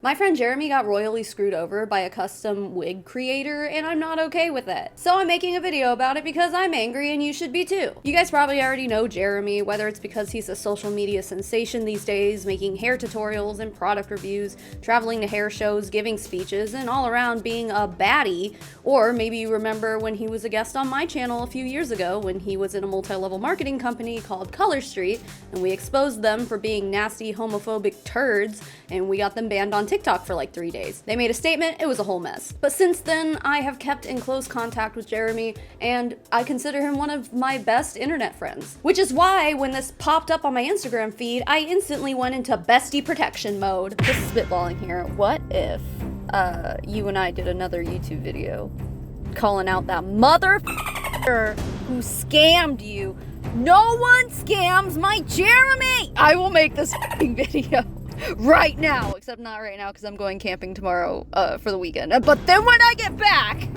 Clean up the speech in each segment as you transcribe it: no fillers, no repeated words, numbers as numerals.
My friend Jeremy got royally screwed over by a custom wig creator, and I'm not okay with it. So I'm making a video about it because I'm angry and you should be too. You guys probably already know Jeremy, whether it's because he's a social media sensation these days, making hair tutorials and product reviews, traveling to hair shows, giving speeches, and all around being a baddie, or maybe you remember when he was a guest on my channel a few years ago when he was in a multi-level marketing company called Color Street, and we exposed them for being nasty homophobic turds, and we got them banned on TikTok for like 3 days. They made a statement, it was a whole mess. But since then, I have kept in close contact with Jeremy, and I consider him one of my best internet friends. Which is why, when this popped up on my Instagram feed, I instantly went into bestie protection mode. Just spitballing here. What if, you and I did another YouTube video calling out that motherfucker who scammed you? No one scams my Jeremy! I will make this fucking video right now, except not right now because I'm going camping tomorrow for the weekend. But then when I get back,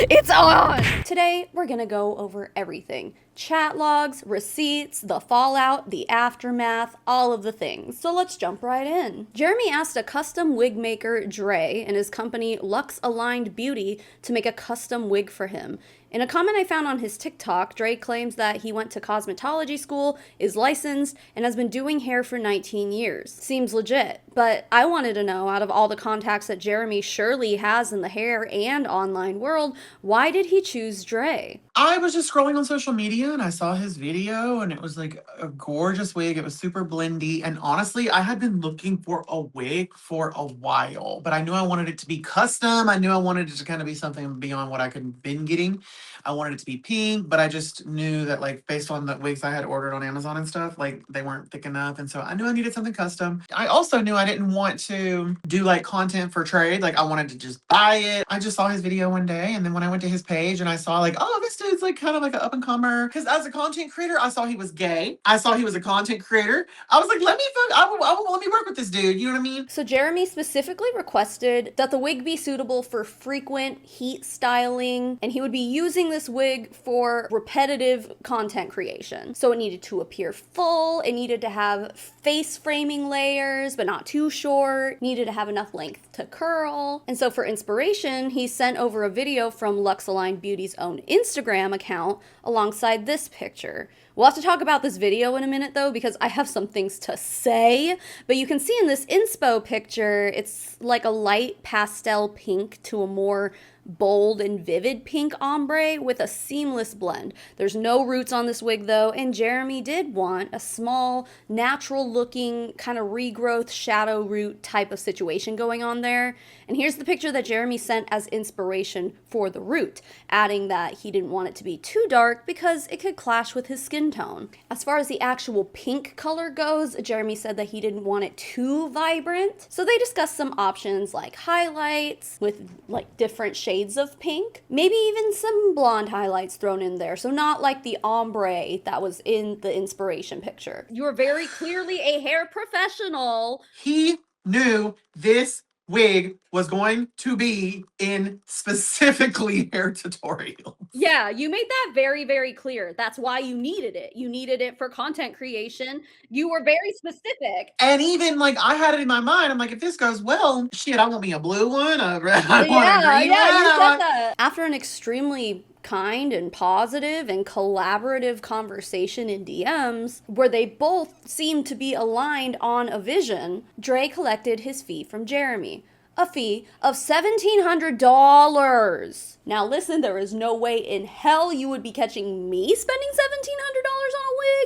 it's on! Today, we're gonna go over everything. Chat logs, receipts, the fallout, the aftermath, all of the things. So let's jump right in. Jeremy asked a custom wig maker, Dre, and his company Lux Aligned Beauty to make a custom wig for him. In a comment I found on his TikTok, Dre claims that he went to cosmetology school, is licensed, and has been doing hair for 19 years. Seems legit, but I wanted to know, out of all the contacts that Jeremy surely has in the hair and online world, why did he choose Dre? I was just scrolling on social media and I saw his video and it was like a gorgeous wig. It was super blendy. And honestly, I had been looking for a wig for a while, but I knew I wanted it to be custom. I knew I wanted it to kind of be something beyond what I could been getting. I wanted it to be pink, but I just knew that, like, based on the wigs I had ordered on Amazon and stuff, like, they weren't thick enough. And so I knew I needed something custom. I also knew I didn't want to do like content for trade. Like, I wanted to just buy it. I just saw his video one day. And then when I went to his page and I saw like, oh, this dude's like kind of like an up and comer. Because as a content creator, I saw he was gay. I saw he was a content creator. I was like, let me work with this dude. You know what I mean? So Jeremy specifically requested that the wig be suitable for frequent heat styling, and he would be using this wig for repetitive content creation. So it needed to appear full, it needed to have face framing layers, but not too short, needed to have enough length to curl. And so for inspiration, he sent over a video from Lux Aligned Beauty's own Instagram account alongside this picture. We'll have to talk about this video in a minute though, because I have some things to say, but you can see in this inspo picture, it's like a light pastel pink to a more bold and vivid pink ombre with a seamless blend. There's no roots on this wig though, and Jeremy did want a small, natural looking kind of regrowth shadow root type of situation going on there. And here's the picture that Jeremy sent as inspiration for the root, adding that he didn't want it to be too dark because it could clash with his skin tone. As far as the actual pink color goes, Jeremy said that he didn't want it too vibrant. So they discussed some options like highlights with like different shades of pink, maybe even some blonde highlights thrown in there. So not like the ombre that was in the inspiration picture. You're very clearly a hair professional. He knew this wig was going to be in specifically hair tutorials. Yeah, you made that very, very clear. That's why you needed it. You needed it for content creation. You were very specific. And even like I had it in my mind, I'm like, if this goes well, shit, I want me a blue one, a red, I want a green one. You said that. After an extremely kind and positive and collaborative conversation in DMs, where they both seemed to be aligned on a vision, Dre collected his fee from Jeremy. A fee of $1,700. Now listen, there is no way in hell you would be catching me spending $1,700 on a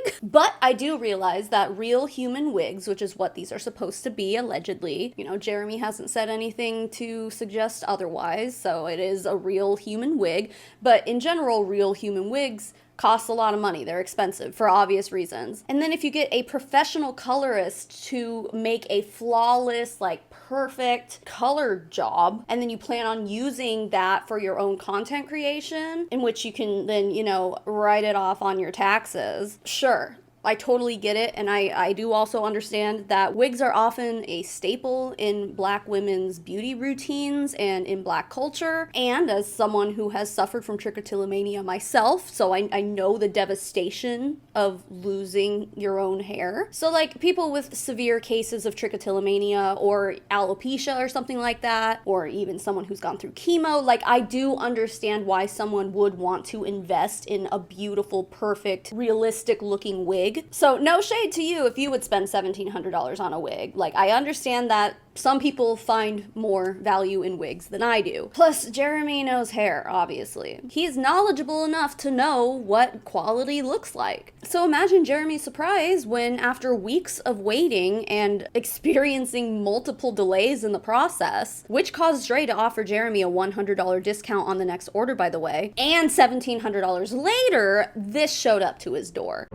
wig. But I do realize that real human wigs, which is what these are supposed to be allegedly, you know, Jeremy hasn't said anything to suggest otherwise, so it is a real human wig. But in general, real human wigs cost a lot of money. They're expensive for obvious reasons. And then if you get a professional colorist to make a flawless, like perfect color job, and then you plan on using that for your own content creation, in which you can then, you know, write it off on your taxes, sure, I totally get it. And I do also understand that wigs are often a staple in Black women's beauty routines and in Black culture. And as someone who has suffered from trichotillomania myself, so I know the devastation of losing your own hair. So, like, people with severe cases of trichotillomania or alopecia or something like that, or even someone who's gone through chemo, like, I do understand why someone would want to invest in a beautiful, perfect, realistic looking wig. So no shade to you if you would spend $1,700 on a wig. Like, I understand that some people find more value in wigs than I do. Plus, Jeremy knows hair, obviously. He's knowledgeable enough to know what quality looks like. So imagine Jeremy's surprise when, after weeks of waiting and experiencing multiple delays in the process, which caused Dre to offer Jeremy a $100 discount on the next order, by the way, and $1,700 later, this showed up to his door.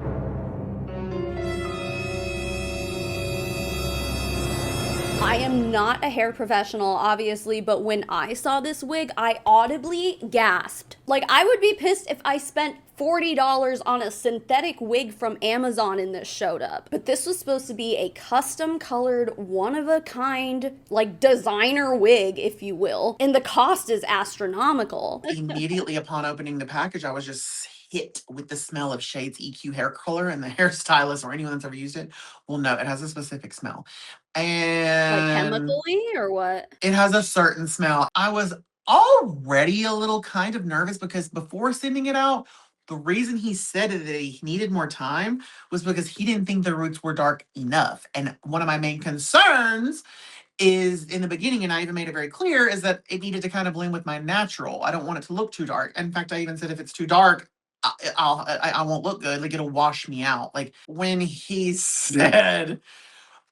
I am not a hair professional, obviously, but when I saw this wig, I audibly gasped. Like, I would be pissed if I spent $40 on a synthetic wig from Amazon and this showed up. But this was supposed to be a custom colored, one-of-a-kind, like, designer wig, if you will. And the cost is astronomical. Immediately upon opening the package, I was just hit with the smell of Shade's EQ hair color, and the hairstylist or anyone that's ever used it will know it has a specific smell. Like, And chemically, or what? it has a certain smell. I was already a little kind of nervous because before sending it out, the reason he said that he needed more time was because he didn't think the roots were dark enough. And one of my main concerns is in the beginning, and I even made it very clear, is that it needed to kind of blend with my natural. I don't want it to look too dark. In fact, I even said if it's too dark, I won't look good. Like, it'll wash me out. Like, when he said,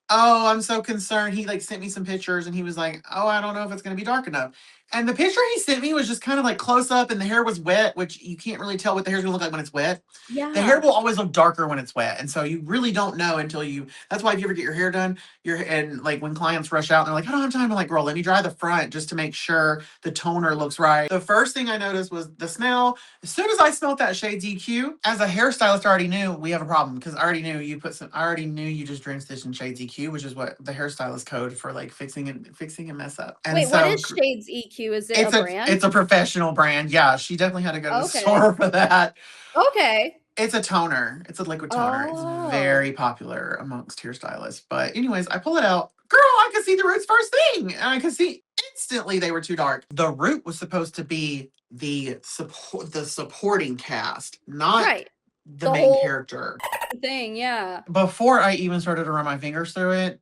"Oh, I'm so concerned," he like sent me some pictures and he was like, "Oh, I don't know if it's going to be dark enough." And the picture he sent me was just kind of like close up, and the hair was wet, which you can't really tell what the hair's gonna look like when it's wet. The hair Yeah. will always look darker when it's wet. And so you really don't know until you, that's why if you ever get your hair done, and like when clients rush out, they're like, "I don't have time." I'm like, "Girl, let me dry the front just to make sure the toner looks right." The first thing I noticed was the smell. As soon as I smelled that Shade EQ, as a hairstylist, I already knew we have a problem because I already knew I already knew you just drenched this in Shades EQ, which is what the hairstylist code for like fixing a mess up. And Wait, what so is Shades EQ? Is it a it's brand? a professional brand. Yeah, she definitely had to go to the Okay. store for that. Okay. It's a toner. It's a liquid toner. It's Oh. very popular amongst hairstylists. But anyways, I pull it out. Girl, I could see the roots first thing. And I could see instantly they were too dark. The root was supposed to be the supporting cast, not Right. the The main whole character. thing, yeah. Before I even started to run my fingers through it,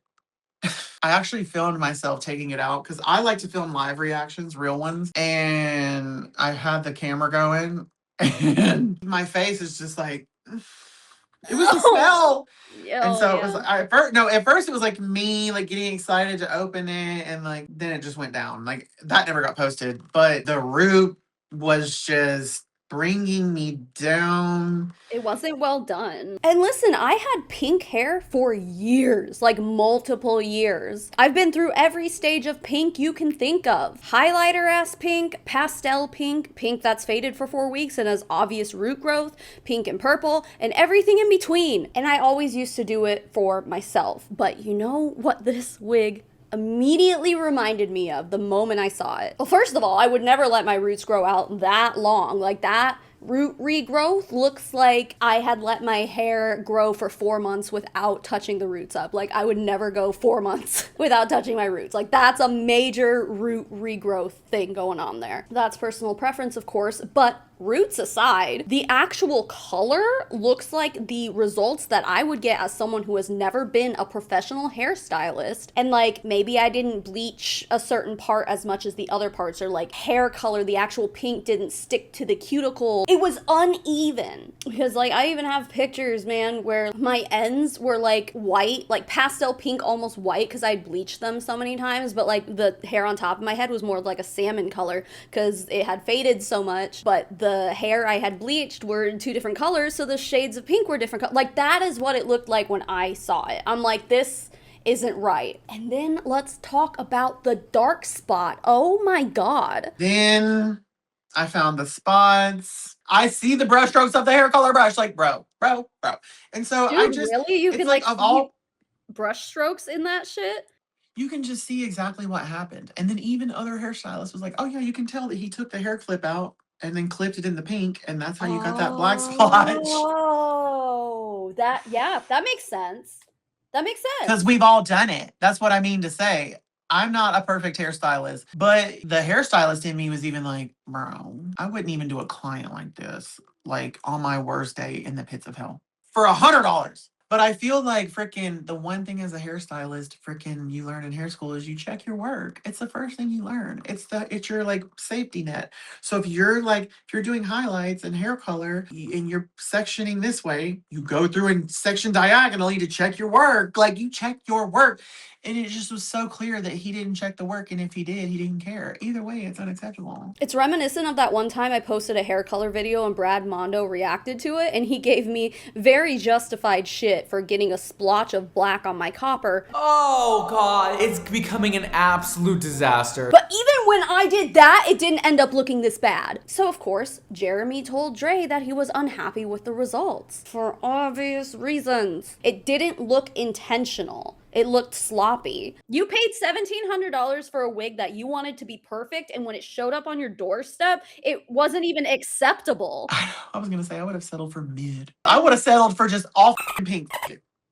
I actually filmed myself taking it out because I like to film live reactions, real ones. And I had the camera going, and my face is just like, it was the Oh, smell. And so it was yeah. at first, no, at first it was like me like getting excited to open it, and like then it just went down. Like that never got posted, but the root was just bringing me down. It wasn't well done. And listen, I had pink hair for years, like multiple years. I've been through every stage of pink you can think of. Highlighter ass pink, pastel pink, pink that's faded for 4 weeks and has obvious root growth, pink and purple, and everything in between. And I always used to do it for myself. But you know what this wig immediately reminded me of the moment I saw it? Well, first of all, I would never let my roots grow out that long. Like, that root regrowth looks like I had let my hair grow for 4 months without touching the roots up. Like, I would never go 4 months without touching my roots. Like, that's a major root regrowth thing going on there. That's personal preference, of course, but roots aside, the actual color looks like the results that I would get as someone who has never been a professional hairstylist. And like, maybe I didn't bleach a certain part as much as the other parts, or like hair color, the actual pink didn't stick to the cuticle. It was uneven because like I even have pictures, man, where my ends were like white, like pastel pink, almost white, because I'd bleached them so many times, but like the hair on top of my head was more like a salmon color because it had faded so much. But the hair I had bleached were in two different colors, so the shades of pink were different. Like, that is what it looked like when I saw it. I'm like, this isn't right. And then let's talk about the dark spot. Oh my god. Then I found the spots. I see the brush strokes of the hair color brush. Like, bro. And so I Dude, just, really? You it's can like like of see all, brush strokes in that shit? you can just see exactly what happened. And then even other hairstylists was like, oh yeah, you can tell that he took the hair clip out and then clipped it in the pink. And that's how you got that black splotch. Oh, yeah, that makes sense. That makes Because sense. we've all done it. That's what I mean to say. I'm not a perfect hairstylist, but the hairstylist in me was even like, bro, I wouldn't even do a client like this, like on my worst day in the pits of hell for $100. But I feel like freaking the one thing as a hairstylist, freaking you learn in hair school is you check your work. It's the first thing you learn. It's your like safety net. So if you're doing highlights and hair color and you're sectioning this way, you go through and section diagonally to check your work. Like you check your work. And it just was so clear that he didn't check the work. And if he did, he didn't care. Either way, it's unacceptable. It's reminiscent of that one time I posted a hair color video and Brad Mondo reacted to it, and he gave me very justified shit for getting a splotch of black on my copper. Oh god, it's becoming an absolute disaster. But even when I did that, it didn't end up looking this bad. So, of course, Jeremy told Dre that he was unhappy with the results. For obvious reasons. It didn't look intentional. It looked sloppy. You paid $1,700 for a wig that you wanted to be perfect, and when it showed up on your doorstep, it wasn't even acceptable. I was going to say, I would have settled for mid. I would have settled for just all pink.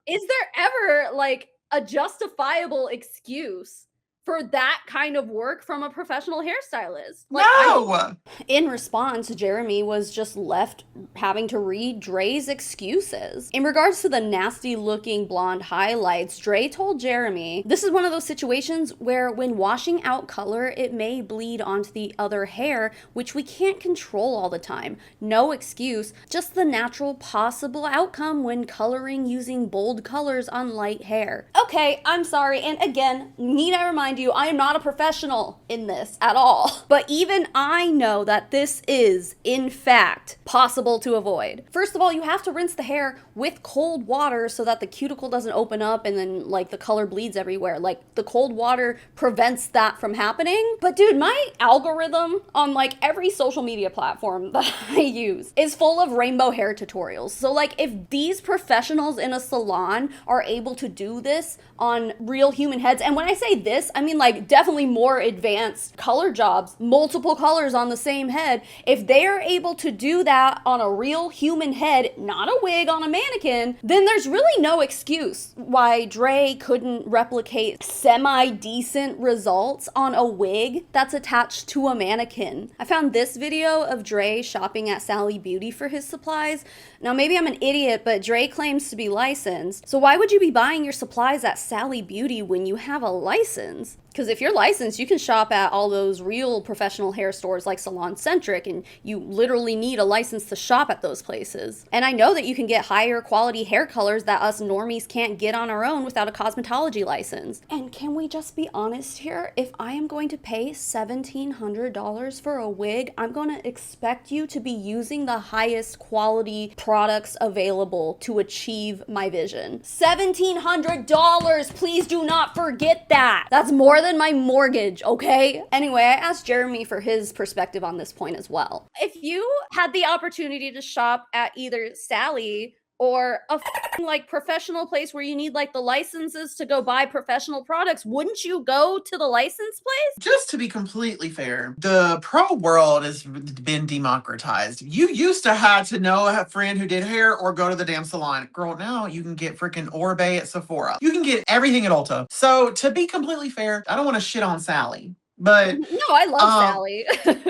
Is there ever like a justifiable excuse for that kind of work from a professional hairstylist? Like, No! in response, Jeremy was just left having to read Dre's excuses. In regards to the nasty looking blonde highlights, Dre told Jeremy, this is one of those situations where when washing out color, it may bleed onto the other hair, which we can't control all the time. No excuse, just the natural possible outcome when coloring using bold colors on light hair. Okay, I'm sorry, and again, need I remind you, I am not a professional in this at all. But even I know that this is, in fact, possible to avoid. First of all, you have to rinse the hair with cold water so that the cuticle doesn't open up and then like the color bleeds everywhere. Like the cold water prevents that from happening. But dude, my algorithm on like every social media platform that I use is full of rainbow hair tutorials. So like if these professionals in a salon are able to do this on real human heads, and when I say this, I mean like definitely more advanced color jobs, multiple colors on the same head. If they are able to do that on a real human head, not a wig on a mannequin, then there's really no excuse why Dre couldn't replicate semi-decent results on a wig that's attached to a mannequin. I found this video of Dre shopping at Sally Beauty for his supplies. Now maybe I'm an idiot, but Dre claims to be licensed. So why would you be buying your supplies at Sally Beauty when you have a license? Because if you're licensed, you can shop at all those real professional hair stores like Salon Centric, and you literally need a license to shop at those places. And I know that you can get higher quality hair colors that us normies can't get on our own without a cosmetology license. And can we just be honest here? If I am going to pay $1,700 for a wig, I'm going to expect you to be using the highest quality products available to achieve my vision. $1,700! Please do not forget that! That's more than my mortgage, okay? Anyway, I asked Jeremy for his perspective on this point as well. If you had the opportunity to shop at either Sally or a like professional place where you need like the licenses to go buy professional products, wouldn't you go to the license place? Just to be completely fair, the pro world has been democratized. You used to have to know a friend who did hair or go to the damn salon. Girl, now you can get freaking Orbe at Sephora. You can get everything at Ulta. So to be completely fair, I don't want to shit on Sally, but No, I love Sally.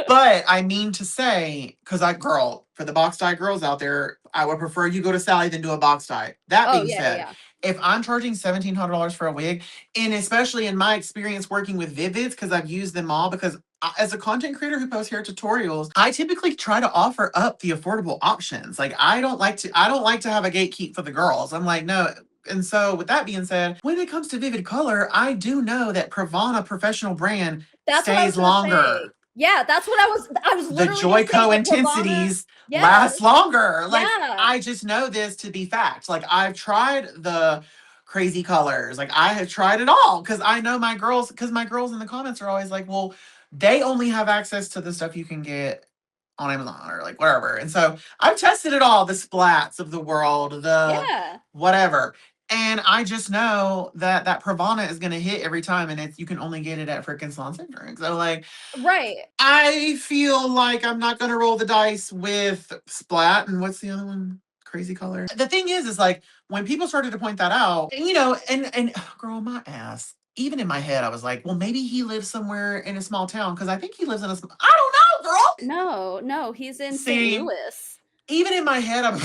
but I mean to say, because for the box dye girls out there, I would prefer you go to Sally than do a box dye. That Oh, being yeah, said, yeah. if I'm charging $1,700 for a wig, and especially in my experience working with Vivids, because I've used them all, because as a content creator who posts hair tutorials, I typically try to offer up the affordable options. Like I don't like to have a gatekeep for the girls. I'm like, no. And so with that being said, when it comes to Vivid Color, I do know that Pravana professional brand That's what I was stays gonna longer. say. Yeah, that's what I was The literally gonna say Joico the Pravana. intensities Yeah, last longer. Like yeah. I just know this to be fact. Like I've tried the crazy colors. Like I have tried it all because I know my girls. Because my girls in the comments are always like, "Well, they only have access to the stuff you can get on Amazon or like wherever. And so I've tested it all, the splats of the world, the Yeah. whatever. And I just know that that Pravana is going to hit every time, and you can only get it at freaking Salon Centric. So like, Right. I feel like I'm not going to roll the dice with Splat. And what's the other one? Crazy color. The thing is like when people started to point that out, you know, and girl, my ass. Even in my head, I was like, well, maybe he lives somewhere in a small town because I think he lives in a. I don't know, girl. No, he's in St. See, Louis. even in my head,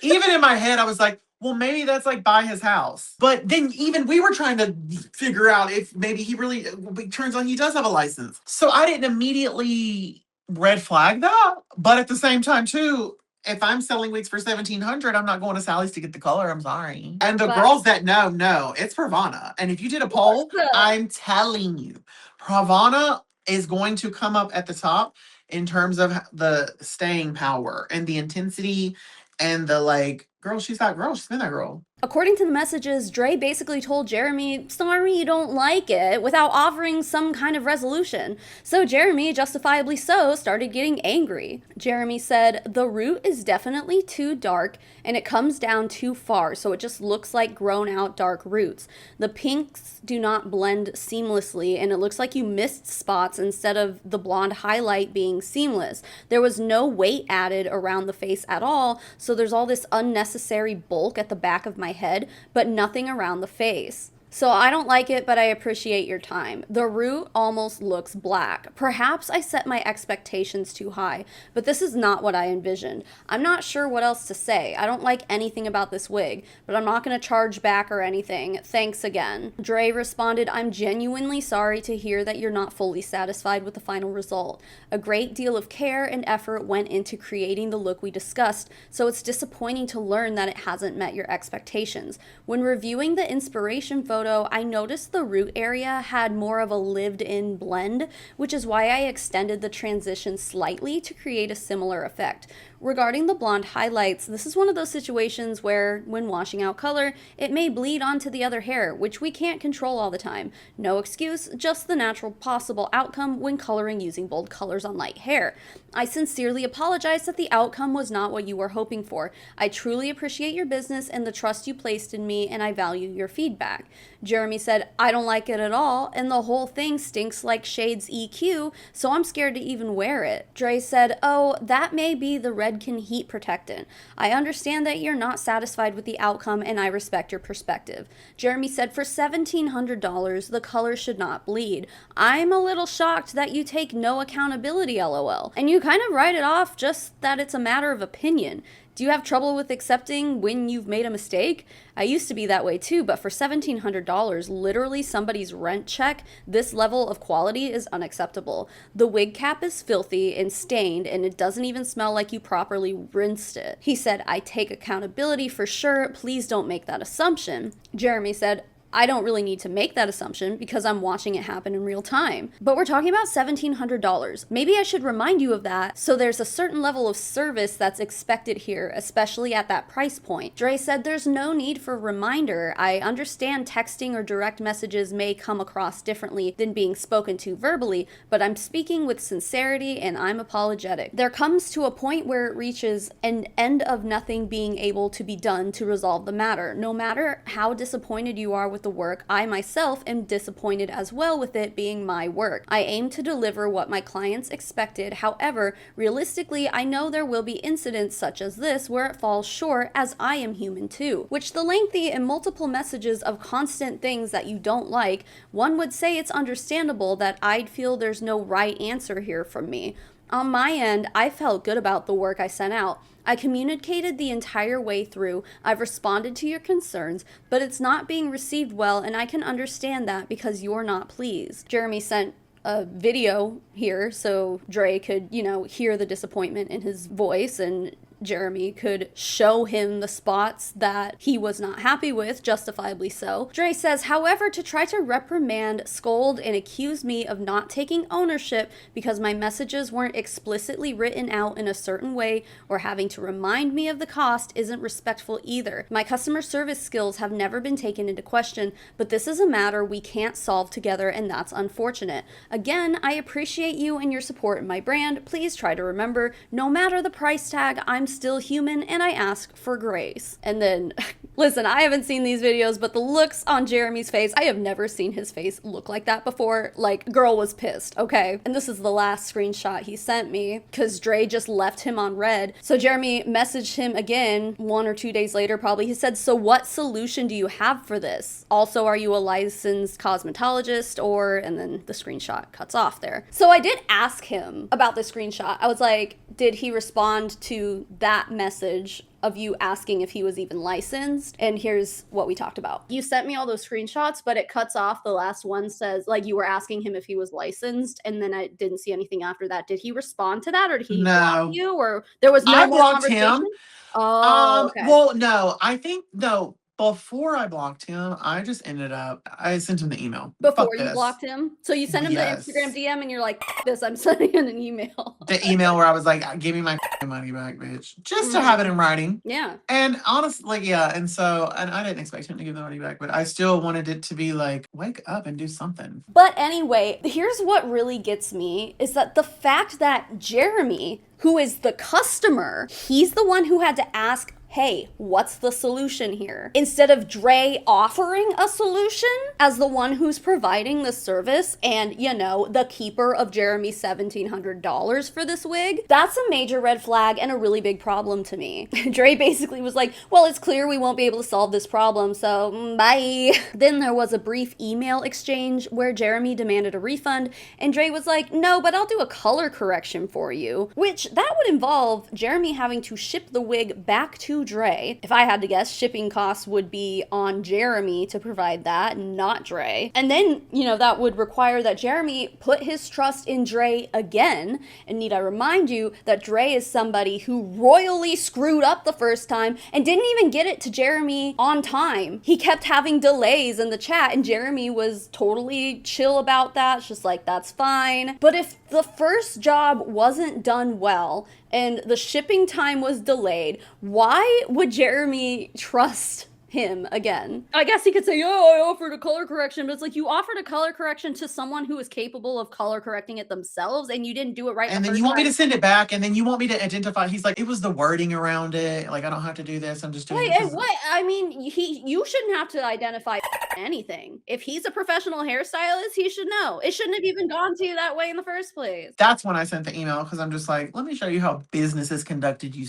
even in my head, I was like, well, maybe that's like by his house. But then even we were trying to figure out if maybe he really, it turns out he does have a license. So I didn't immediately red flag that. But at the same time, too, if I'm selling wigs for $1,700, I'm not going to Sally's to get the color. I'm sorry. And the But- girls that know, it's Pravana. And if you did a poll, I'm telling you, Pravana is going to come up at the top in terms of the staying power and the intensity and the like, girl, she's that girl. She's been that girl. According to the messages, Dre basically told Jeremy, sorry you don't like it, without offering some kind of resolution. So Jeremy, justifiably so, started getting angry. Jeremy said, the root is definitely too dark and it comes down too far, so it just looks like grown out dark roots. The pinks do not blend seamlessly and it looks like you missed spots instead of the blonde highlight being seamless. There was no weight added around the face at all, so there's all this unnecessary bulk at the back of my head, but nothing around the face. So I don't like it, but I appreciate your time. The root almost looks black. Perhaps I set my expectations too high, but this is not what I envisioned. I'm not sure what else to say. I don't like anything about this wig, but I'm not going to charge back or anything. Thanks again. Dre responded, I'm genuinely sorry to hear that you're not fully satisfied with the final result. A great deal of care and effort went into creating the look we discussed, so it's disappointing to learn that it hasn't met your expectations. When reviewing the inspiration photo, I noticed the root area had more of a lived-in blend, which is why I extended the transition slightly to create a similar effect. Regarding the blonde highlights, this is one of those situations where, when washing out color, it may bleed onto the other hair, which we can't control all the time. No excuse, just the natural possible outcome when coloring using bold colors on light hair. I sincerely apologize that the outcome was not what you were hoping for. I truly appreciate your business and the trust you placed in me, and I value your feedback. Jeremy said, I don't like it at all, and the whole thing stinks like Shade's EQ, so I'm scared to even wear it. Dre said, oh, that may be the Redken heat protectant. I understand that you're not satisfied with the outcome, and I respect your perspective. Jeremy said, for $1,700, the color should not bleed. I'm a little shocked that you take no accountability, LOL. And you kind of write it off just that it's a matter of opinion. Do you have trouble with accepting when you've made a mistake? I used to be that way too, but for $1,700, literally somebody's rent check, this level of quality is unacceptable. The wig cap is filthy and stained, and it doesn't even smell like you properly rinsed it. He said, I take accountability for sure, please don't make that assumption. Jeremy said, I don't really need to make that assumption because I'm watching it happen in real time. But we're talking about $1,700. Maybe I should remind you of that, so there's a certain level of service that's expected here, especially at that price point. Dre said there's no need for a reminder. I understand texting or direct messages may come across differently than being spoken to verbally, but I'm speaking with sincerity and I'm apologetic. There comes to a point where it reaches an end of nothing being able to be done to resolve the matter. No matter how disappointed you are with the work, I myself am disappointed as well with it being my work. I aim to deliver what my clients expected. However, realistically, I know there will be incidents such as this where it falls short, as I am human too. Which the lengthy and multiple messages of constant things that you don't like, one would say it's understandable that I'd feel there's no right answer here from me. On my end, I felt good about the work I sent out. I communicated the entire way through. I've responded to your concerns, but it's not being received well, and I can understand that because you're not pleased. Jeremy sent a video here so Dre could, hear the disappointment in his voice and Jeremy could show him the spots that he was not happy with, justifiably so. Dre says, however, to try to reprimand, scold, and accuse me of not taking ownership because my messages weren't explicitly written out in a certain way or having to remind me of the cost isn't respectful either. My customer service skills have never been taken into question, but this is a matter we can't solve together, and that's unfortunate. Again, I appreciate you and your support in my brand. Please try to remember, no matter the price tag, I'm still human and I ask for grace. And then, listen, I haven't seen these videos, but the looks on Jeremy's face, I have never seen his face look like that before. Like, girl was pissed, okay? And this is the last screenshot he sent me because Dre just left him on red. So Jeremy messaged him again 1 or 2 days later, probably. He said, so what solution do you have for this? Also, are you a licensed cosmetologist or, and then the screenshot cuts off there. So I did ask him about the screenshot. I was like, did he respond to that message of you asking if he was even licensed? And here's what we talked about. You sent me all those screenshots, but it cuts off. The last one says, like, you were asking him if he was licensed, and then I didn't see anything after that. Did he respond to that, or did he block you, or there was no I more blocked conversation? him. Oh, okay. Well, no, I think no. Before I blocked him, I just ended up. I sent him the email. Before Fuck you this. blocked him? So you sent him Yes. the Instagram DM and you're like, this, I'm sending him an email. The email where I was like, give me my money back, bitch. Just to have it in writing. Yeah. And honestly, yeah. And so, and I didn't expect him to give the money back, but I still wanted it to be like, wake up and do something. But anyway, here's what really gets me is that the fact that Jeremy, who is the customer, he's the one who had to ask, hey, what's the solution here? Instead of Dre offering a solution as the one who's providing the service and, you know, the keeper of Jeremy's $1,700 for this wig, that's a major red flag and a really big problem to me. Dre basically was like, well, it's clear we won't be able to solve this problem, so bye. Then there was a brief email exchange where Jeremy demanded a refund and Dre was like, no, but I'll do a color correction for you, which that would involve Jeremy having to ship the wig back to Dre. If I had to guess, shipping costs would be on Jeremy to provide that, not Dre. And then, you know, that would require that Jeremy put his trust in Dre again. And need I remind you that Dre is somebody who royally screwed up the first time and didn't even get it to Jeremy on time. He kept having delays in the chat and Jeremy was totally chill about that. It's just like, that's fine. But if the first job wasn't done well and the shipping time was delayed, why would Jeremy trust him again? I guess he could say, oh, I offered a color correction, but it's like, you offered a color correction to someone who is capable of color correcting it themselves and you didn't do it right. And then you want me to send it back, and then you want me to identify. He's like, it was the wording around it. Like, I don't have to do this. I'm just doing it. What? I mean, you shouldn't have to identify anything. If he's a professional hairstylist, he should know. It shouldn't have even gone to you that way in the first place. That's when I sent the email, because I'm just like, let me show you how business is conducted, you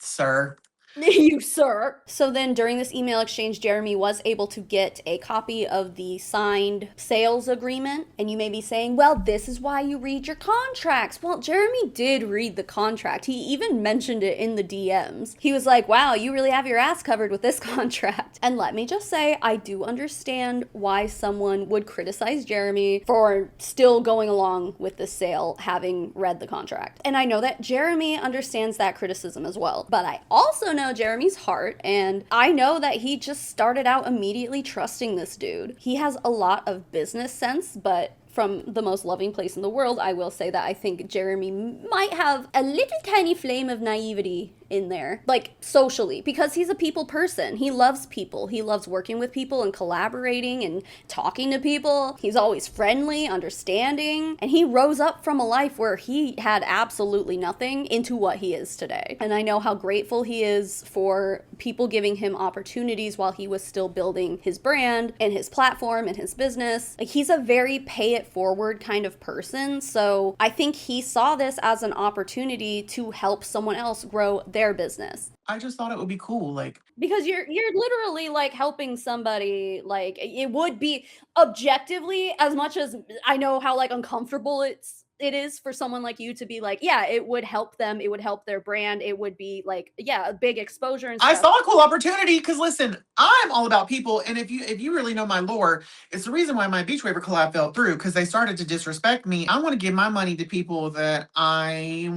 sir. You, sir. So then during this email exchange, Jeremy was able to get a copy of the signed sales agreement. And you may be saying, well, this is why you read your contracts. Well, Jeremy did read the contract. He even mentioned it in the DMs. He was like, wow, you really have your ass covered with this contract. And let me just say, I do understand why someone would criticize Jeremy for still going along with the sale, having read the contract. And I know that Jeremy understands that criticism as well. But I also know Jeremy's heart, and I know that he just started out immediately trusting this dude. He has a lot of business sense, but from the most loving place in the world, I will say that I think Jeremy might have a little tiny flame of naivety in there, like socially, because he's a people person. He loves people. He loves working with people and collaborating and talking to people. He's always friendly, understanding, and he rose up from a life where he had absolutely nothing into what he is today. And I know how grateful he is for people giving him opportunities while he was still building his brand and his platform and his business. Like, he's a very pay it forward kind of person. So I think he saw this as an opportunity to help someone else grow their business. I just thought it would be cool, like, because you're literally like helping somebody. Like, it would be objectively, as much as I know how like uncomfortable it is for someone like you to be like, yeah, it would help them, it would help their brand, it would be like, yeah, a big exposure and stuff. I saw a cool opportunity because listen, I'm all about people, and if you really know my lore, it's the reason why my Beach Waiver collab fell through, because they started to disrespect me. I want to give my money to people that I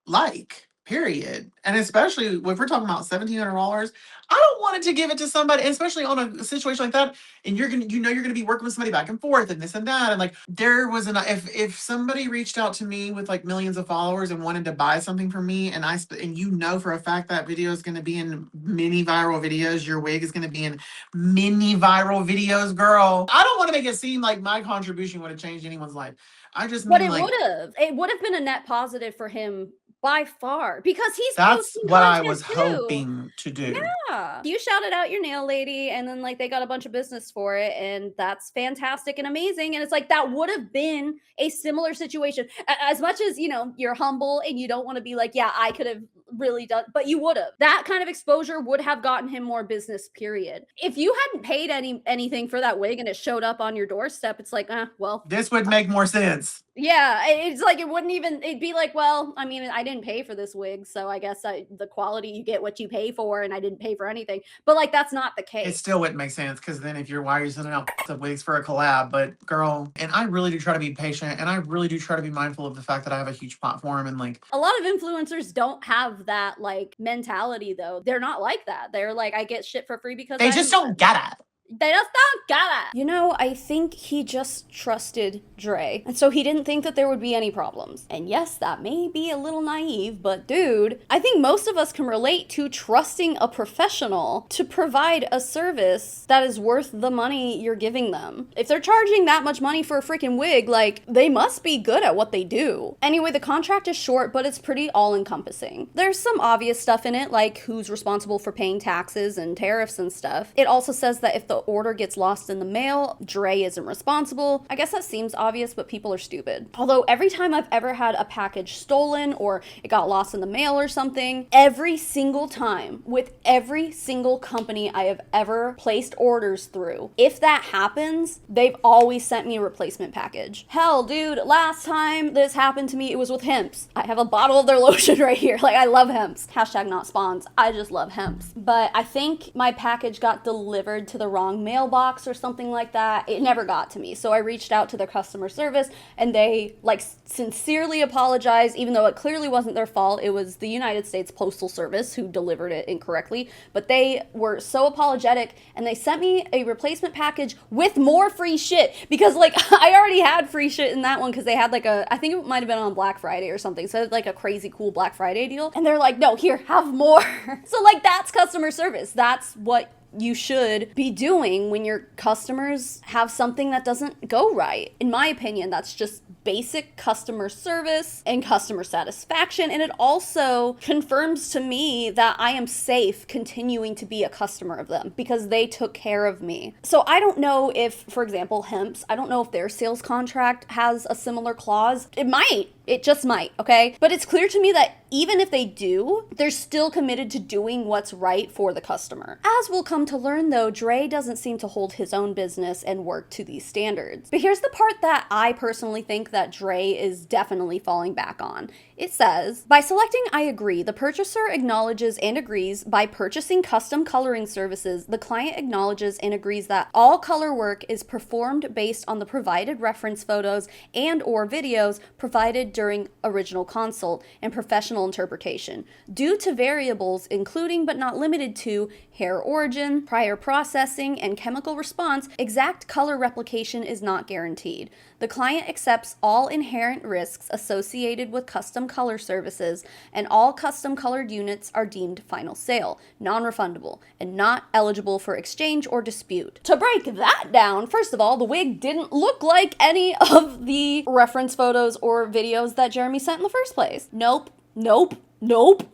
like. period. And especially if we're talking about $1,700, I don't want it to give it to somebody, especially on a situation like that. And you're gonna be working with somebody back and forth and this and that. And like there was if somebody reached out to me with like millions of followers and wanted to buy something from me, and and you know for a fact that video is gonna be in mini viral videos, your wig is gonna be in mini viral videos, girl. I don't want to make it seem like my contribution would have changed anyone's life. I just But mean it like would have. It would have been a net positive for him by far because he's that's posting what I content was too. hoping to do. Yeah. You shouted out your nail lady and then like they got a bunch of business for it and that's fantastic and amazing and it's like that would have been a similar situation. As much as, you know, you're humble and you don't want to be like, yeah, I could have really done, but you would have. That kind of exposure would have gotten him more business, period. If you hadn't paid anything for that wig and it showed up on your doorstep, it's like, well, This would make more sense. yeah, it's like it wouldn't even, it'd be like, well, I mean, I didn't pay for this wig, so I guess the quality, you get what you pay for, and I didn't pay for anything. But like, that's not the It case. still wouldn't make sense because then if why are you sending out the wigs for a collab? But girl, and I really do try to be patient and I really do try to be mindful of the fact that I have a huge platform and like A lot of influencers don't have that like mentality though. They're not like that. They're like, I get shit for free because they just don't get it. They just don't get it. You know, I think he just trusted Dre. And so he didn't think that there would be any problems. And yes, that may be a little naive, but dude, I think most of us can relate to trusting a professional to provide a service that is worth the money you're giving them. If they're charging that much money for a freaking wig, like, they must be good at what they do. Anyway, the contract is short, but it's pretty all-encompassing. There's some obvious stuff in it, like who's responsible for paying taxes and tariffs and stuff. It also says that if the order gets lost in the mail, Dre isn't responsible. I guess that seems obvious, but people are stupid. Although every time I've ever had a package stolen or it got lost in the mail or something, every single time with every single company I have ever placed orders through, if that happens, they've always sent me a replacement package. Hell, dude, last time this happened to me, it was with Hemp's. I have a bottle of their lotion right here. Like, I love Hemp's. Hashtag not spawns. I just love Hemp's. But I think my package got delivered to the wrong mailbox or something like that. It never got to me. So I reached out to their customer service and they like sincerely apologized, even though it clearly wasn't their fault. It was the United States Postal Service who delivered it incorrectly. But they were so apologetic and they sent me a replacement package with more free shit because like I already had free shit in that one because they had like I think it might have been on Black Friday or something. So it had like a crazy cool Black Friday deal. And they're like, no, here, have more. So like that's customer service. That's what you should be doing when your customers have something that doesn't go right. In my opinion, that's just basic customer service and customer satisfaction. And it also confirms to me that I am safe continuing to be a customer of them because they took care of me. So I don't know if, for example, Hemp's, I don't know if their sales contract has a similar clause. It might. It just might, okay? But it's clear to me that even if they do, they're still committed to doing what's right for the customer. As we'll come to learn though, Dre doesn't seem to hold his own business and work to these standards. But here's the part that I personally think that Dre is definitely falling back on. It says, by selecting I agree, the purchaser acknowledges and agrees by purchasing custom coloring services, the client acknowledges and agrees that all color work is performed based on the provided reference photos and or videos provided during original consult and professional interpretation. Due to variables including but not limited to hair origin, prior processing, and chemical response, exact color replication is not guaranteed. The client accepts all inherent risks associated with custom color services, and all custom colored units are deemed final sale, non-refundable, and not eligible for exchange or dispute. To break that down, first of all, the wig didn't look like any of the reference photos or videos that Jeremy sent in the first place. Nope.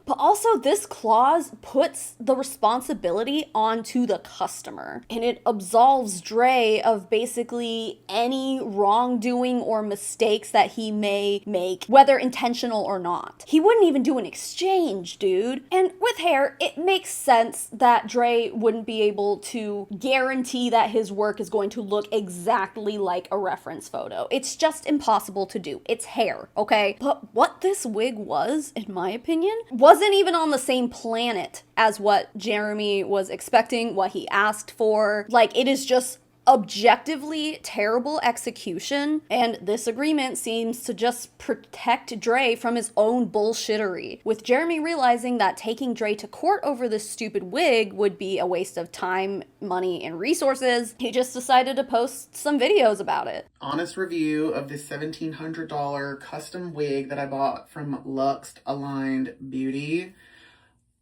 But also this clause puts the responsibility onto the customer and it absolves Dre of basically any wrongdoing or mistakes that he may make, whether intentional or not. He wouldn't even do an exchange, dude. And with hair, it makes sense that Dre wouldn't be able to guarantee that his work is going to look exactly like a reference photo. It's just impossible to do. It's hair, okay? But what this wig was, in my opinion, wasn't even on the same planet as what Jeremy was expecting, what he asked for. Like, it is just objectively terrible execution, and this agreement seems to just protect Dre from his own bullshittery. With Jeremy realizing that taking Dre to court over this stupid wig would be a waste of time, money, and resources, he just decided to post some videos about it. Honest review of this $1,700 custom wig that I bought from Luxed Aligned Beauty.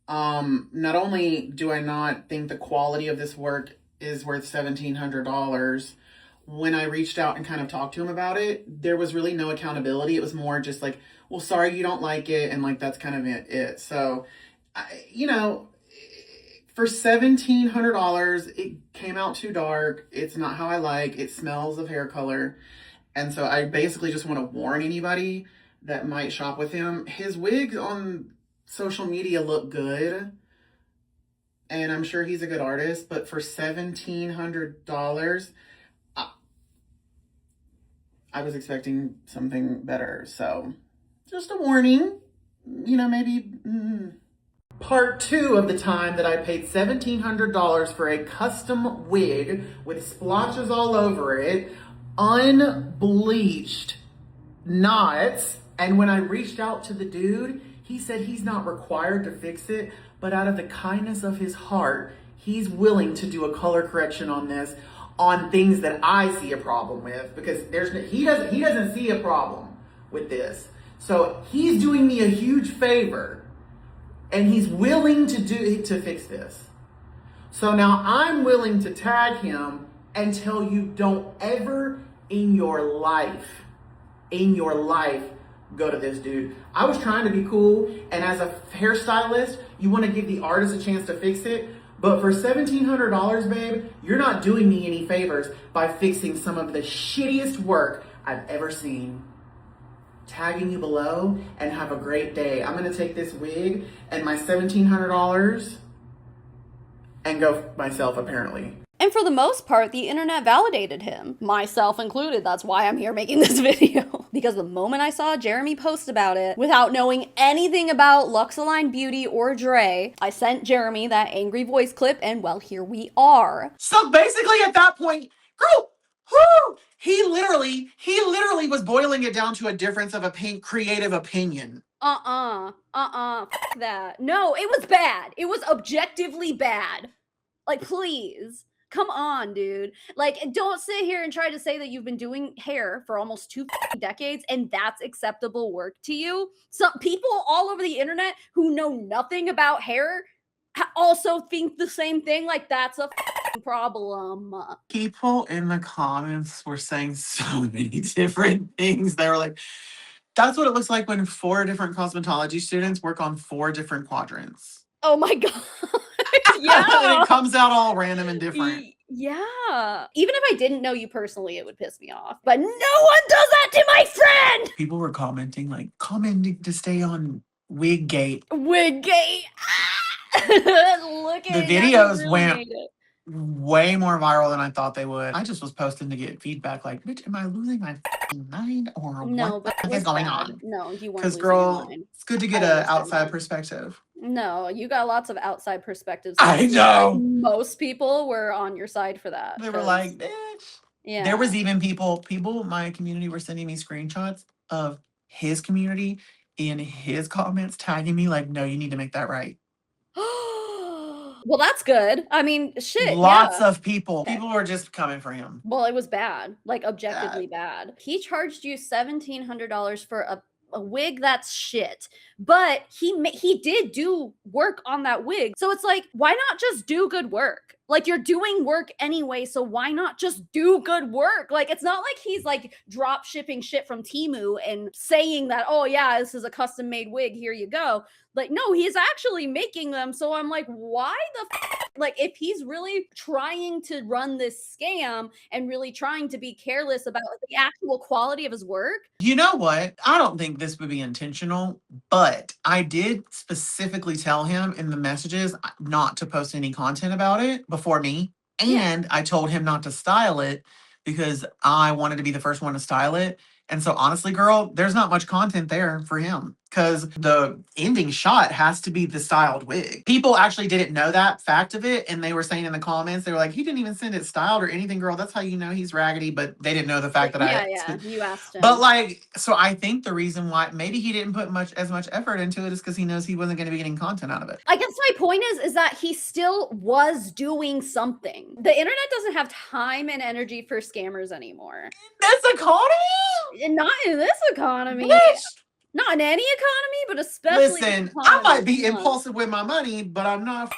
Not only do I not think the quality of this work is worth $1,700, when I reached out and kind of talked to him about it, there was really no accountability. It was more just like, well, sorry you don't like it, and like that's kind of it. So, for $1,700, it came out too dark. It's not how I like. It smells of hair color. And so I basically just want to warn anybody that might shop with him. His wigs on social media look good, and I'm sure he's a good artist, but for $1,700, I was expecting something better. So just a warning, maybe. Part 2 of the time that I paid $1,700 for a custom wig with splotches all over it, unbleached knots. And when I reached out to the dude, he said he's not required to fix it, but out of the kindness of his heart, he's willing to do a color correction on this, on things that I see a problem with, because he doesn't see a problem with this. So he's doing me a huge favor, and he's willing to fix this. So now I'm willing to tag him and tell you, don't ever in your life go to this dude. I was trying to be cool, and as a hairstylist, you want to give the artist a chance to fix it, but for $1,700, babe, you're not doing me any favors by fixing some of the shittiest work I've ever seen. Tagging you below, and have a great day. I'm gonna take this wig and my $1,700 and go myself, apparently. And for the most part, the internet validated him, myself included. That's why I'm here making this video. Because the moment I saw Jeremy post about it, without knowing anything about Luxe Aligned Beauty or Dre, I sent Jeremy that angry voice clip, and well, here we are. So basically at that point, girl, whoo, he literally was boiling it down to a difference of creative opinion. F that. No, it was bad. It was objectively bad. Like, please. Come on, dude. Like, don't sit here and try to say that you've been doing hair for almost 2 decades and that's acceptable work to you. Some people all over the internet who know nothing about hair also think the same thing. Like, that's a problem. People in the comments were saying so many different things. They were like, that's what it looks like when 4 different cosmetology students work on 4 different quadrants. Oh my God. Yeah. And it comes out all random and different. Yeah. Even if I didn't know you personally, it would piss me off. But no one does that to my friend! People were commenting to stay on wiggate. Wiggate. Look at the videos went way more viral than I thought they would. I just was posting to get feedback like, bitch, am I losing my mind or what is going on? No, you weren't. Because girl, it's good to get an outside perspective. No, you got lots of outside perspectives. I know. Most people were on your side for that. They were like, bitch. Yeah. There was even people in my community were sending me screenshots of his community in his comments tagging me like, no, you need to make that right. Well, that's good. I mean, shit. Lots of people were just coming for him. Well, it was bad, like objectively bad. He charged you $1,700 for a wig that's shit, but he did do work on that wig. So it's like, why not just do good work? Like, you're doing work anyway, so why not just do good work? Like, it's not like he's like drop shipping shit from Temu and saying that, oh yeah, this is a custom made wig, here you go. Like, no, he's actually making them. So I'm like, why the like, if he's really trying to run this scam and really trying to be careless about the actual quality of his work. You know what? I don't think this would be intentional, but I did specifically tell him in the messages not to post any content about it before me. And I told him not to style it because I wanted to be the first one to style it. And so honestly, girl, there's not much content there for him. because the ending shot has to be the styled wig. People actually didn't know that fact of it, and they were saying in the comments, they were like, he didn't even send it styled or anything, girl. That's how you know he's raggedy, but they didn't know the fact that Yeah, you asked him. But like, so I think the reason why maybe he didn't put as much effort into it is because he knows he wasn't going to be getting content out of it. I guess my point is that he still was doing something. The internet doesn't have time and energy for scammers anymore. This economy? And not in this economy. Bitch. Not in any economy, but especially. Listen, I might be impulsive with my money, but I'm not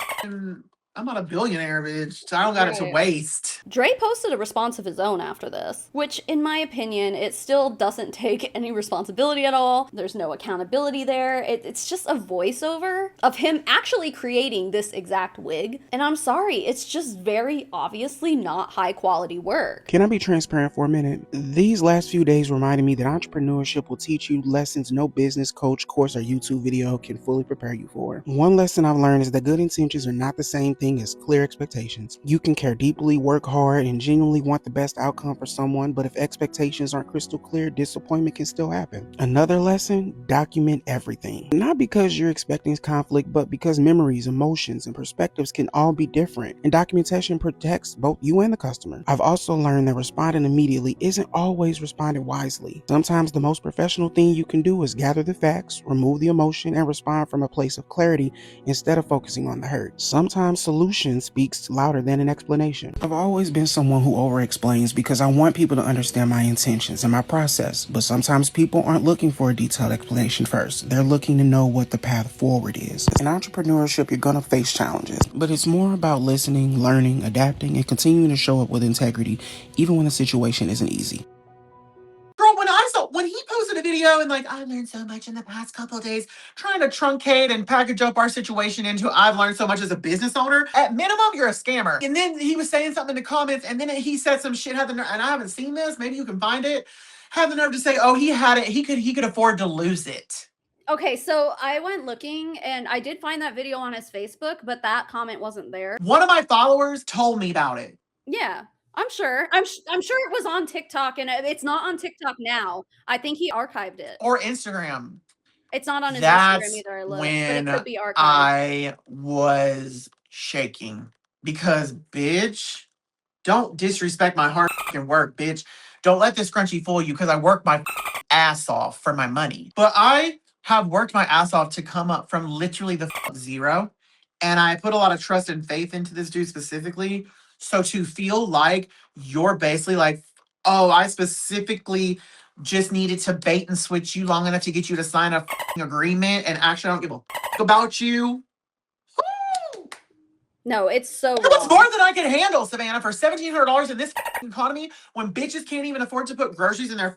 a billionaire, bitch. So I don't got it to waste. Dre posted a response of his own after this, which in my opinion, it still doesn't take any responsibility at all. There's no accountability there. It's just a voiceover of him actually creating this exact wig. And I'm sorry, it's just very obviously not high quality work. Can I be transparent for a minute? These last few days reminded me that entrepreneurship will teach you lessons no business, coach, course, or YouTube video can fully prepare you for. One lesson I've learned is that good intentions are not the same thing as clear expectations. You can care deeply, work hard, and genuinely want the best outcome for someone, but if expectations aren't crystal clear, disappointment can still happen. Another lesson, document everything. Not because you're expecting conflict, but because memories, emotions, and perspectives can all be different, and documentation protects both you and the customer. I've also learned that responding immediately isn't always responding wisely. Sometimes the most professional thing you can do is gather the facts, remove the emotion, and respond from a place of clarity instead of focusing on the hurt. Sometimes solution speaks louder than an explanation. I've always been someone who over-explains because I want people to understand my intentions and my process, but sometimes people aren't looking for a detailed explanation first. They're looking to know what the path forward is. In entrepreneurship, you're gonna face challenges, but it's more about listening, learning, adapting, and continuing to show up with integrity, even when the situation isn't easy. Girl, when he posted a video and like, I learned so much in the past couple of days trying to truncate and package up our situation into I've learned so much as a business owner. At minimum, you're a scammer. And then he was saying something in the comments, and then he said some shit, and I haven't seen this, maybe you can find it, had the nerve to say, oh, he had it, he could afford to lose it. Okay, so I went looking and I did find that video on his Facebook, but that comment wasn't there. One of my followers told me about it. Yeah. I'm sure. I'm sure it was on TikTok, and it's not on TikTok now. I think he archived it. Or Instagram. It's not on his That's Instagram either. I looked, when but it could be archived. I was shaking because, bitch, don't disrespect my hard fucking work, bitch. Don't let this scrunchie fool you because I work my ass off for my money. But I have worked my ass off to come up from literally the zero. And I put a lot of trust and faith into this dude specifically. So to feel like you're basically like, oh, I specifically just needed to bait and switch you long enough to get you to sign a agreement and actually I don't give a about you. No, it's so It was wrong. more than I could handle, Savannah, for $1,700 in this economy when bitches can't even afford to put groceries in their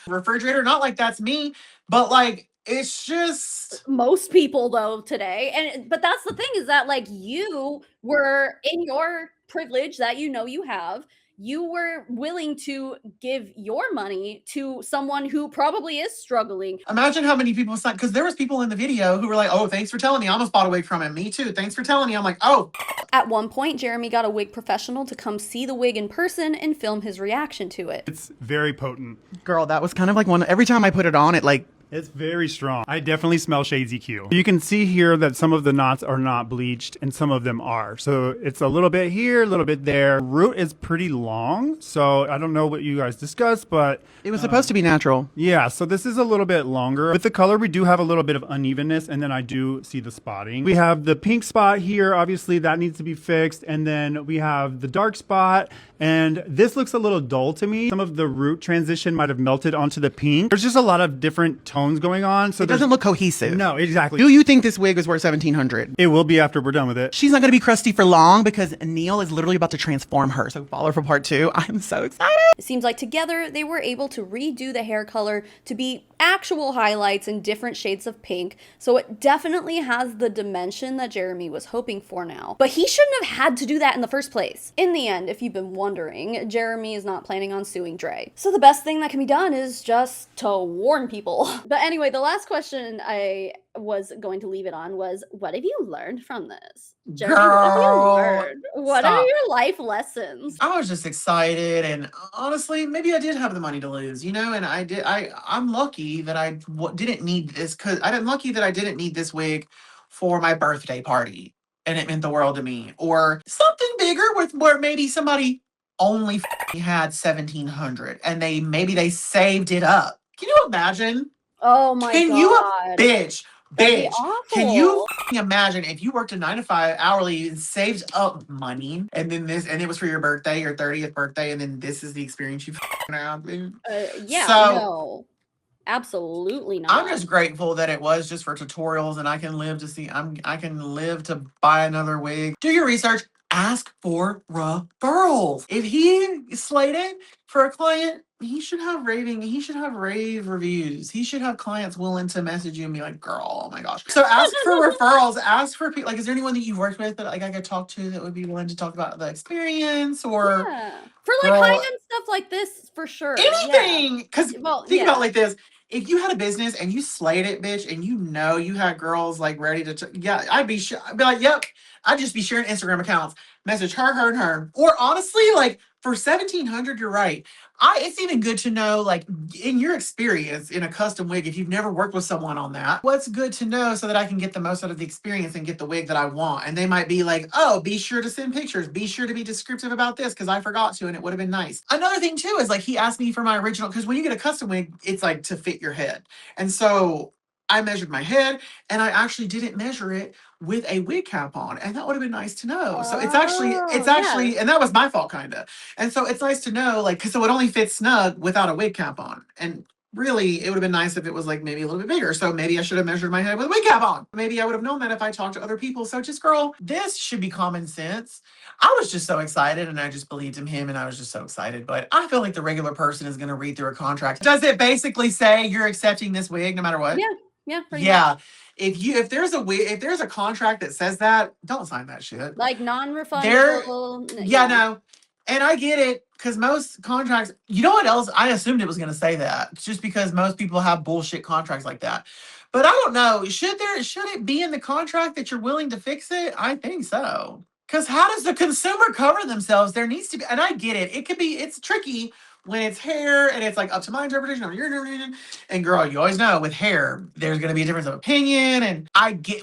refrigerator. Not like that's me, but like it's just most people though today. But that's the thing is that like you were in your privilege that you have. You were willing to give your money to someone who probably is struggling. Imagine how many people signed, because there was people in the video who were like, oh, thanks for telling me. I almost bought a wig from him. Me too. Thanks for telling me. I'm like, oh. At one point, Jeremy got a wig professional to come see the wig in person and film his reaction to it. It's very potent. Girl, that was kind of like every time I put it on, it like... It's very strong. I definitely smell Shades EQ. You can see here that some of the knots are not bleached and some of them are. So it's a little bit here, a little bit there. Root is pretty long. So I don't know what you guys discussed, but... It was supposed to be natural. Yeah, so this is a little bit longer. With the color, we do have a little bit of unevenness, and then I do see the spotting. We have the pink spot here. Obviously, that needs to be fixed. And then we have the dark spot. And this looks a little dull to me. Some of the root transition might have melted onto the pink. There's just a lot of different tones going on. So it doesn't look cohesive. No, exactly. Do you think this wig is worth $1,700? It will be after we're done with it. She's not going to be crusty for long because Neil is literally about to transform her. So follow her for part 2. I'm so excited. It seems like together they were able to redo the hair color to be actual highlights in different shades of pink. So it definitely has the dimension that Jeremy was hoping for now. But he shouldn't have had to do that in the first place. In the end, if you've been wondering, Jeremy is not planning on suing Dre. So the best thing that can be done is just to warn people. But anyway, the last question I was going to leave it on was, what have you learned from this? Jeremy, what have you Girl, learned? What are stop. your life lessons? I was just excited, and honestly, maybe I did have the money to lose, and I'm lucky that didn't need this, because I'm lucky that I didn't need this wig for my birthday party, and it meant the world to me, or something bigger with where maybe somebody only had 1,700, and maybe they saved it up. Can you imagine? Oh my Can you, God. bitch, That'd be can you awful. imagine if you worked a 9 to 5 hourly and saved up money, and then and it was for your birthday, your 30th birthday, and then this is the experience you have, dude? Yeah, So no. Absolutely I'm not. just grateful that it was just for tutorials, and I can live to see. I can live to buy another wig. Do your research. Ask for referrals. If he slated for a client, he should have raving. He should have rave reviews. He should have clients willing to message you and be like, "Girl, oh my gosh." So ask for referrals. Ask for people. Like, is there anyone that you've worked with that like I could talk to that would be willing to talk about the experience, or Yeah. For like girl, high-end stuff like this, for sure. Yeah. anything? Because Well, think about it yeah. like this. If you had a business and you slayed it, bitch, and you had girls like ready to, yeah, I'd be like, yep, I'd just be sharing Instagram accounts, message her, and her. Or honestly, like for 1,700, you're right. It's even good to know, like in your experience in a custom wig, if you've never worked with someone on that, what's good to know so that I can get the most out of the experience and get the wig that I want. And they might be like, oh, be sure to send pictures, be sure to be descriptive about this because I forgot to, and it would have been nice. Another thing too is like he asked me for my original, because when you get a custom wig, it's like to fit your head. And so I measured my head, and I actually didn't measure it with a wig cap on, and that would have been nice to know. So it's Oh, yeah. and that was my fault, kind of. And so it's nice to know, like, because so it only fits snug without a wig cap on, and really, it would have been nice if it was like maybe a little bit bigger. So maybe I should have measured my head with a wig cap on. Maybe I would have known that if I talked to other people. So just, girl, this should be common sense. I was just so excited, and I just believed in him, and I was just so excited. But I feel like the regular person is going to read through a contract. Does it basically say you're accepting this wig no matter what? Yeah. Yeah. Pretty much. Yeah. If there's a contract that says that, don't sign that shit. Like non-refundable. Yeah, no. And I get it, because most contracts, you know what else? I assumed it was going to say that, just because most people have bullshit contracts like that. But I don't know. Should it be in the contract that you're willing to fix it? I think so. Because how does the consumer cover themselves? There needs to be, and I get it. It's tricky when it's hair and it's like up to my interpretation or your interpretation. And girl, you always know with hair, there's going to be a difference of opinion. And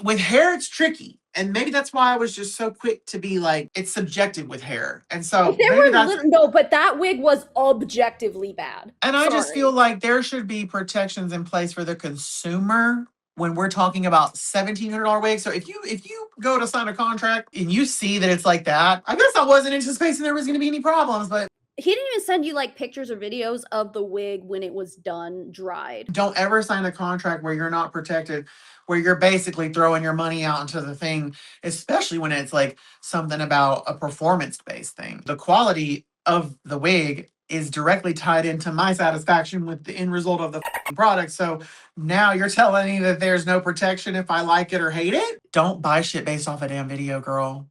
with hair, it's tricky. And maybe that's why I was just so quick to be like, it's subjective with hair. And so No, but that wig was objectively bad. and I just Sorry. feel like there should be protections in place for the consumer when we're talking about $1,700 wigs. So if you go to sign a contract and you see that it's like that, I guess I wasn't anticipating there was going to be any problems, but He didn't even send you like pictures or videos of the wig when it was done, dried. don't ever sign a contract where you're not protected, where you're basically throwing your money out into the thing, especially when it's like something about a performance-based thing. The quality of the wig is directly tied into my satisfaction with the end result of the product. So now you're telling me that there's no protection if I like it or hate it? Don't buy shit based off a damn video, girl.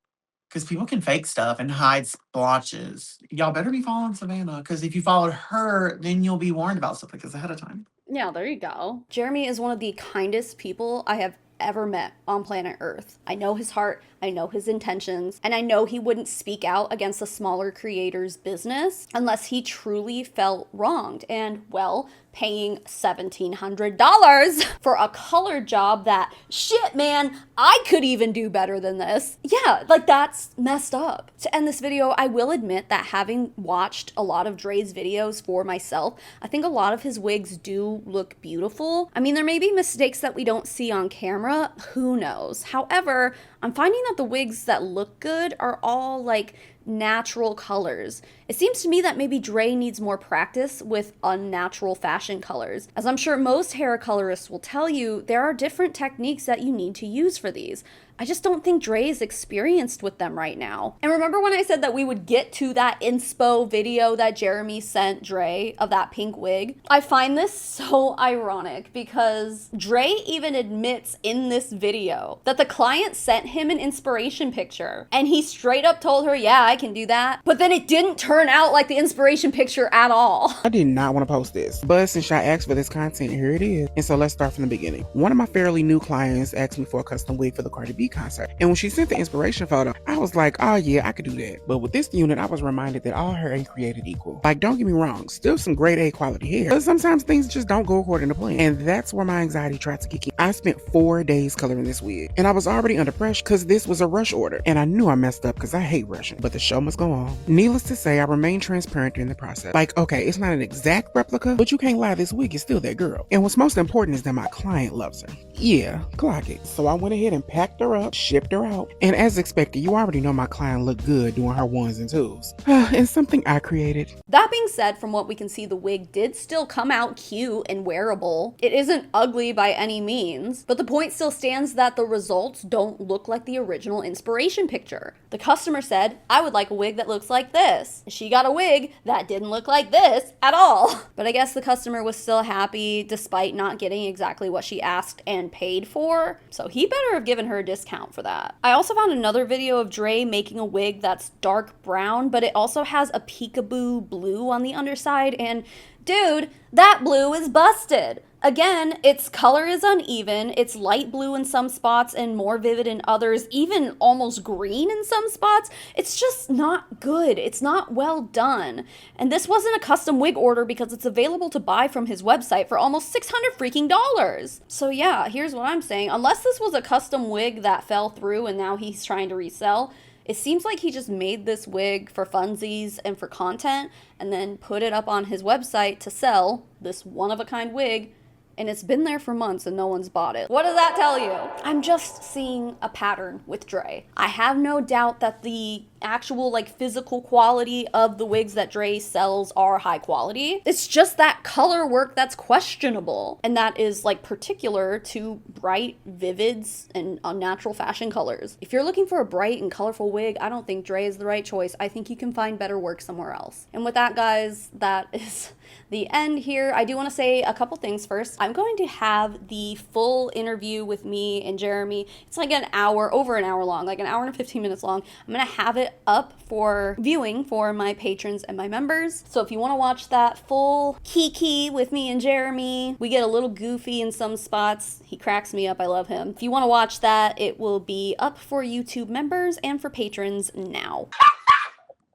Because people can fake stuff and hide splotches. Y'all better be following Savannah, because if you followed her, then you'll be warned about stuff like this ahead of time. Yeah, there you go. Jeremy is one of the kindest people I have ever met on planet Earth. I know his heart, I know his intentions, and I know he wouldn't speak out against a smaller creator's business unless he truly felt wronged. And, well, paying $1,700 for a color job that, shit, man, I could even do better than this. Yeah, like that's messed up. To end this video, I will admit that having watched a lot of Dre's videos for myself, I think a lot of his wigs do look beautiful. I mean, there may be mistakes that we don't see on camera, who knows? However, I'm finding that the wigs that look good are all like natural colors. It seems to me that maybe Dre needs more practice with unnatural fashion colors. As I'm sure most hair colorists will tell you, there are different techniques that you need to use for these. I just don't think Dre is experienced with them right now. And remember when I said that we would get to that inspo video that Jeremy sent Dre of that pink wig? I find this so ironic because Dre even admits in this video that the client sent him an inspiration picture and he straight up told her, yeah, I can do that. But then it didn't turn out like the inspiration picture at all. I did not want to post this, but since I asked for this content, here it is. And so let's start from the beginning. One of my fairly new clients asked me for a custom wig for the Cardi B concert. And when she sent the inspiration photo, I was like, oh yeah, I could do that. But with this unit, I was reminded that all hair ain't created equal. Like, don't get me wrong, still some grade A quality hair, but sometimes things just don't go according to plan. And that's where my anxiety tried to kick in. I spent 4 days coloring this wig, and I was already under pressure because this was a rush order. And I knew I messed up because I hate rushing, but the show must go on. Needless to say, I remained transparent during the process. Like, okay, it's not an exact replica, but you can't lie, this wig is still that girl. And what's most important is that my client loves her. Yeah, clock it. So I went ahead and packed her up, shipped her out. And as expected, you already know my client looked good doing her ones and twos. And something I created. That being said, from what we can see, the wig did still come out cute and wearable. It isn't ugly by any means, but the point still stands that the results don't look like the original inspiration picture. The customer said, I would like a wig that looks like this. She got a wig that didn't look like this at all. But I guess the customer was still happy despite not getting exactly what she asked and paid for. So he better have given her a discount for that. I also found another video of Dre making a wig that's dark brown, but it also has a peekaboo blue on the underside. And dude, that blue is busted. Again, its color is uneven, it's light blue in some spots and more vivid in others, even almost green in some spots. It's just not good. It's not well done. And this wasn't a custom wig order because it's available to buy from his website for almost $600 freaking dollars. So yeah, here's what I'm saying. Unless this was a custom wig that fell through and now he's trying to resell, it seems like he just made this wig for funsies and for content and then put it up on his website to sell this one-of-a-kind wig, and it's been there for months and no one's bought it. What does that tell you? I'm just seeing a pattern with Dre. I have no doubt that the actual like physical quality of the wigs that Dre sells are high quality. It's just that color work that's questionable, and that is like particular to bright, vivids, and unnatural fashion colors. If you're looking for a bright and colorful wig, I don't think Dre is the right choice. I think you can find better work somewhere else. And with that, guys, that is the end here. I do want to say a couple things first. I'm going to have the full interview with me and Jeremy. It's like an hour, over an hour long, like an hour and 15 minutes long. I'm going to have it up for viewing for my patrons and my members. So if you want to watch that full kiki with me and Jeremy, we get a little goofy in some spots. He cracks me up. I love him. If you want to watch that, it will be up for YouTube members and for patrons now.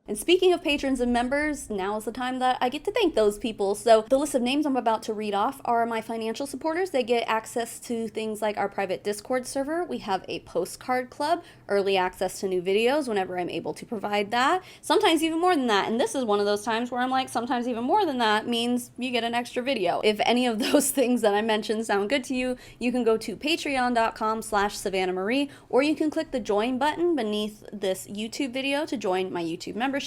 And speaking of patrons and members, now is the time that I get to thank those people. So the list of names I'm about to read off are my financial supporters. They get access to things like our private Discord server. We have a postcard club, early access to new videos whenever I'm able to provide that. Sometimes even more than that. And this is one of those times where I'm like, sometimes even more than that means you get an extra video. If any of those things that I mentioned sound good to you, you can go to patreon.com/Savannah Marie, or you can click the join button beneath this YouTube video to join my YouTube membership.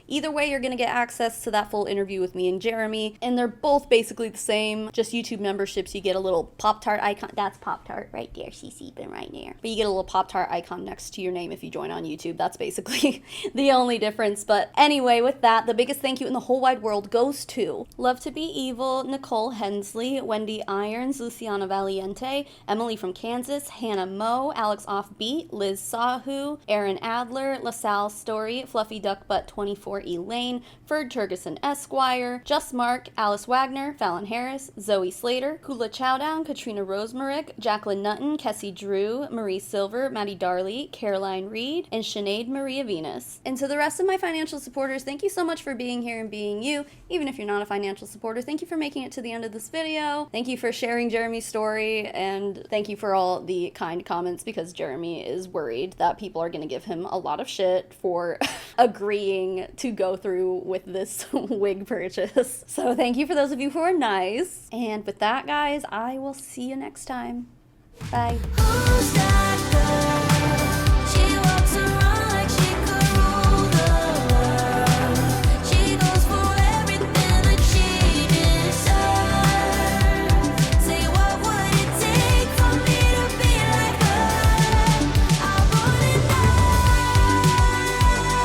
Either way, you're going to get access to that full interview with me and Jeremy, and they're both basically the same. Just YouTube memberships, you get a little Pop-Tart icon. That's Pop-Tart right there. She's sleeping right there. But you get a little Pop-Tart icon next to your name if you join on YouTube. That's basically the only difference. But anyway, with that, the biggest thank you in the whole wide world goes to Love to Be Evil, Nicole Hensley, Wendy Irons, Luciana Valiente, Emily from Kansas, Hannah Moe, Alex Offbeat, Liz Sahu, Aaron Adler, LaSalle Story, Fluffy Duck Butt 24 Elaine, Ferd Turgeson Esquire, Just Mark, Alice Wagner, Fallon Harris, Zoe Slater, Kula Chowdown, Katrina Rosemarick, Jacqueline Nutton, Kessie Drew, Marie Silver, Maddie Darley, Caroline Reed, and Sinead Maria Venus. And to the rest of my financial supporters, thank you so much for being here and being you. Even if you're not a financial supporter, thank you for making it to the end of this video. Thank you for sharing Jeremy's story, and thank you for all the kind comments, because Jeremy is worried that people are going to give him a lot of shit for agreeing to go through with this wig purchase. So thank you for those of you who are nice. And with that, guys, I will see you next time. Bye.